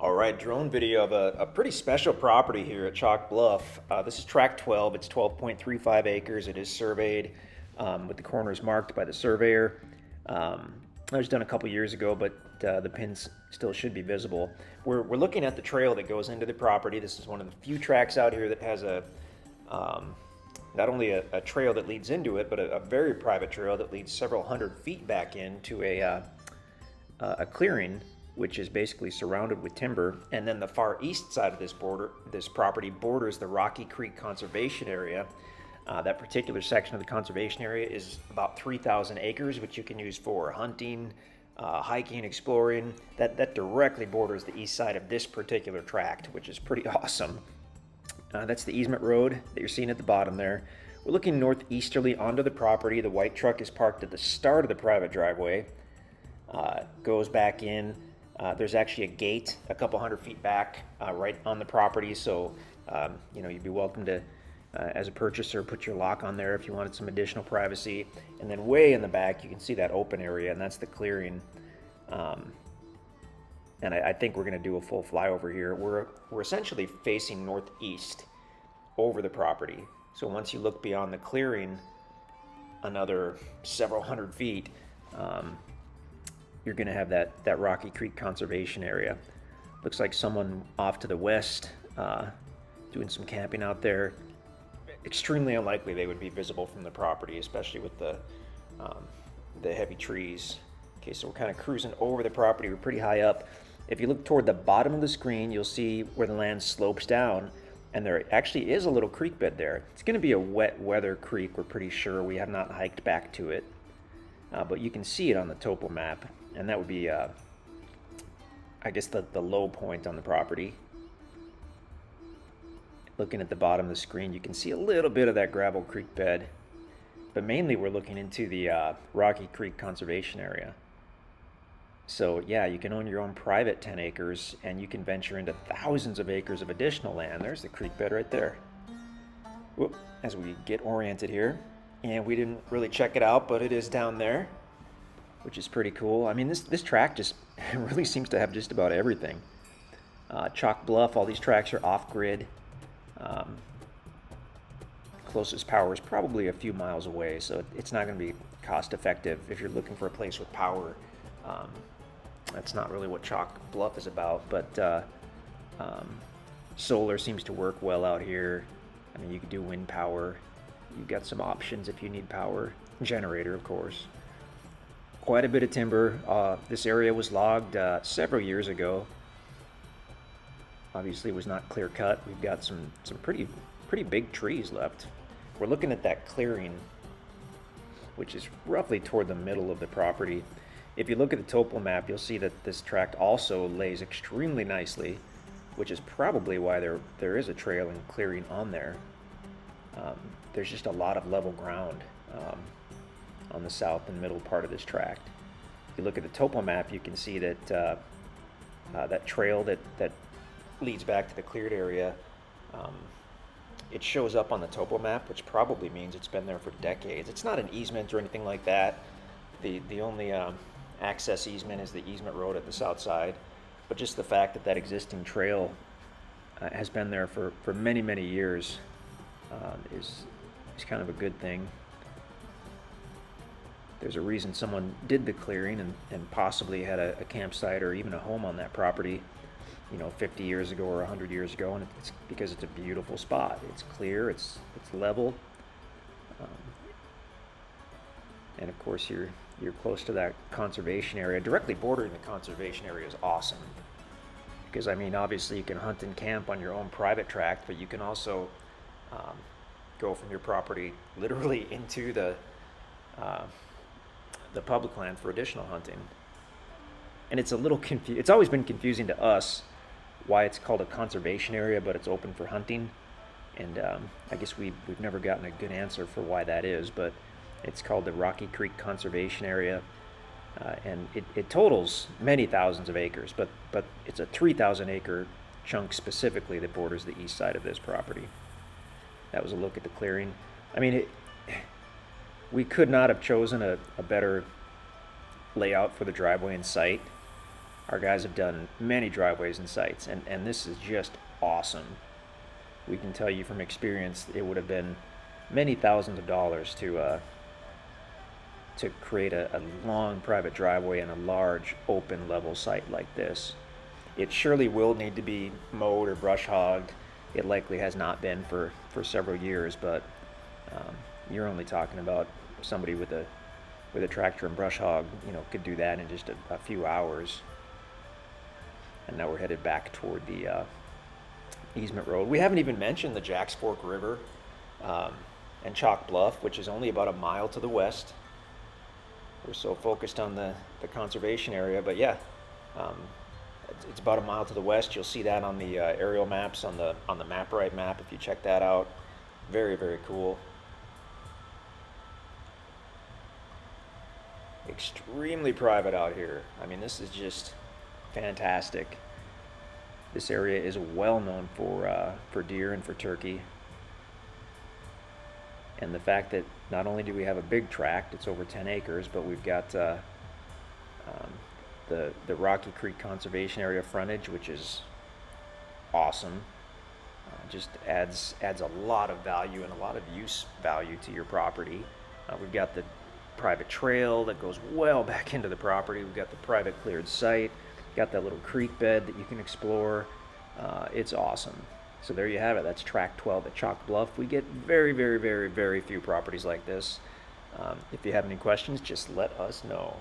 All right, drone video of a pretty special property here at Chalk Bluff. This is tract 12. It's 12.35 acres. It is surveyed with the corners marked by the surveyor. That was done a couple years ago, but the pins still should be visible. We're looking at the trail that goes into the property. This is one of the few tracks out here that has not only a trail that leads into it, but a very private trail that leads several hundred feet back into a clearing, which is basically surrounded with timber. And then the far east side of this property borders the Rocky Creek Conservation Area. That particular section of the conservation area is about 3,000 acres, which you can use for hunting, hiking, exploring. That directly borders the east side of this particular tract, which is pretty awesome. That's the easement road that you're seeing at the bottom there. We're looking northeasterly onto the property. The white truck is parked at the start of the private driveway. Goes back in. There's actually a gate a couple hundred feet back right on the property, so you'd be welcome to, as a purchaser, put your lock on there if you wanted some additional privacy. And then way in the back you can see that open area, and that's the clearing. And I think we're going to do a full flyover here. We're essentially facing northeast over the property. So once you look beyond the clearing another several hundred feet, you're going to have that Rocky Creek Conservation Area. Looks like someone off to the west doing some camping out there. Extremely unlikely they would be visible from the property, especially with the heavy trees. Okay, so we're kind of cruising over the property. We're pretty high up. If you look toward the bottom of the screen, you'll see where the land slopes down, and there actually is a little creek bed there. It's going to be a wet weather creek, we're pretty sure. We have not hiked back to it, but you can see it on the topo map, and that would be, I guess, the low point on the property. Looking at the bottom of the screen, you can see a little bit of that gravel creek bed, but mainly we're looking into the Rocky Creek Conservation Area. So yeah, you can own your own private 10 acres, and you can venture into thousands of acres of additional land. There's the creek bed right there. Whoop, as we get oriented here, and we didn't really check it out, but it is down there, which is pretty cool. I mean, this track just really seems to have just about everything. Chalk Bluff, all these tracks are off-grid. Closest power is probably a few miles away, so it's not going to be cost effective if you're looking for a place with power. That's not really what Chalk Bluff is about, but solar seems to work well out here. I mean, you could do wind power. You've got some options if you need power. Generator, of course. Quite a bit of timber. This area was logged several years ago. Obviously it was not clear cut. We've got some pretty big trees left. We're looking at that clearing, which is roughly toward the middle of the property. If you look at the topo map, you'll see that this tract also lays extremely nicely, which is probably why there is a trail and clearing on there. There's just a lot of level ground on the south and middle part of this tract. If you look at the topo map, you can see that that trail that leads back to the cleared area, it shows up on the topo map, which probably means it's been there for decades. It's not an easement or anything like that. The only access easement is the easement road at the south side, but just the fact that existing trail has been there for many years is kind of a good thing. There's a reason someone did the clearing and possibly had a campsite or even a home on that property, 50 years ago or 100 years ago, and it's because it's a beautiful spot. It's clear, it's level, and of course you're close to that conservation area. Directly bordering the conservation area is awesome, because I mean, obviously you can hunt and camp on your own private tract, but you can also go from your property literally into the public land for additional hunting. And it's a little it's always been confusing to us why it's called a conservation area, but it's open for hunting. And I guess we've never gotten a good answer for why that is, but it's called the Rocky Creek Conservation Area, and it totals many thousands of acres, but it's a 3,000 acre chunk specifically that borders the east side of this property. That was a look at the clearing. I mean, we could not have chosen a better layout for the driveway and site. Our guys have done many driveways and sites, and this is just awesome. We can tell you from experience it would have been many thousands of dollars to create a long private driveway in a large open level site like this. It surely will need to be mowed or brush hogged. It likely has not been for several years, but you're only talking about somebody with a tractor and brush hog, could do that in just a few hours. And now we're headed back toward the easement road. We haven't even mentioned the Jacks Fork River and Chalk Bluff, which is only about a mile to the west. We're so focused on the conservation area, but yeah, it's about a mile to the west. You'll see that on the aerial maps on the MapRight map if you check that out. Very, very cool. Extremely private out here. I mean, this is just fantastic. This area is well known for deer and for turkey. And the fact that not only do we have a big tract, it's over 10 acres, but we've got the Rocky Creek Conservation Area frontage, which is awesome. Just adds a lot of value and a lot of use value to your property. We've got the private trail that goes well back into the property. We've got the private cleared site. Got that little creek bed that you can explore. It's awesome. So there you have it. That's track 12 at Chalk Bluff. We get very, very, very, very few properties like this. If you have any questions, just let us know.